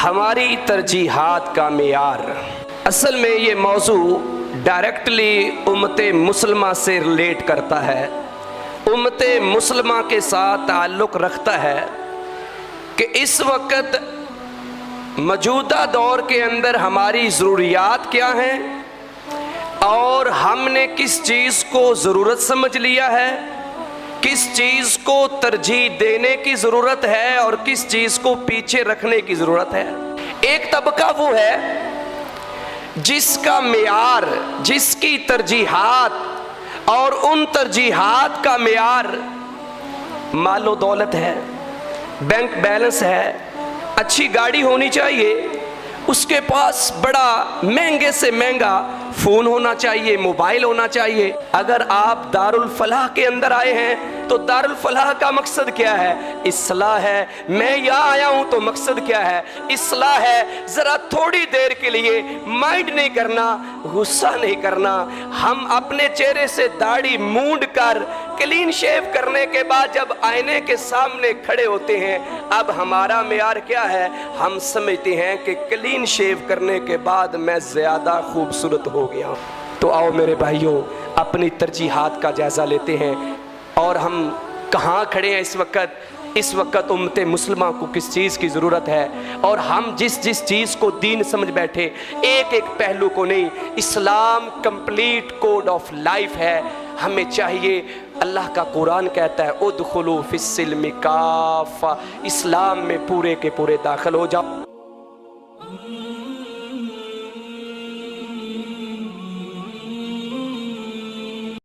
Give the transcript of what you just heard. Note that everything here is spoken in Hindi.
हमारी तरजीहात का मेयार। असल में ये मौजू डायरेक्टली उम्मते मुसलमा से रिलेट करता है, उम्मते मुसलमा के साथ ताल्लुक़ रखता है कि इस वक्त मौजूदा दौर के अंदर हमारी ज़रूरियात क्या हैं और हमने किस चीज़ को ज़रूरत समझ लिया है, किस चीज़ को तरजीह देने की ज़रूरत है और किस चीज़ को पीछे रखने की ज़रूरत है। एक तबका वो है जिसका मेयार, जिसकी तरजीहात और उन तरजीहात का मेयार मालो दौलत है, बैंक बैलेंस है, अच्छी गाड़ी होनी चाहिए, उसके पास बड़ा महंगे से महंगा फ़ोन होना चाहिए, मोबाइल होना चाहिए। अगर आप दारुल फलाह के अंदर आए हैं तो दारुल फलाह का मकसद क्या है? इस्लाह है। मैं यहाँ आया हूँ तो मकसद क्या है? इस्लाह है। ज़रा थोड़ी देर के लिए माइंड नहीं करना, गुस्सा नहीं करना। हम अपने चेहरे से दाढ़ी मूंड कर क्लीन शेव करने के बाद जब आईने के सामने खड़े होते हैं, अब हमारा मेयार क्या है? हम समझते हैं कि क्लीन शेव करने के बाद मैं ज़्यादा खूबसूरत हो गया। तो आओ मेरे भाइयों, अपनी तरजीहात का जायज़ा लेते हैं और हम कहाँ खड़े हैं इस वक्त। इस वक्त उम्मते मुसलमान को किस चीज़ की ज़रूरत है और हम जिस जिस चीज़ को दीन समझ बैठे, एक एक पहलू को नहीं, इस्लाम कंप्लीट कोड ऑफ लाइफ है। हमें चाहिए, अल्लाह का कुरान कहता है उदखुलू फिस्सिल्मि काफ़ा, इस्लाम में पूरे के पूरे दाखिल हो जाओ।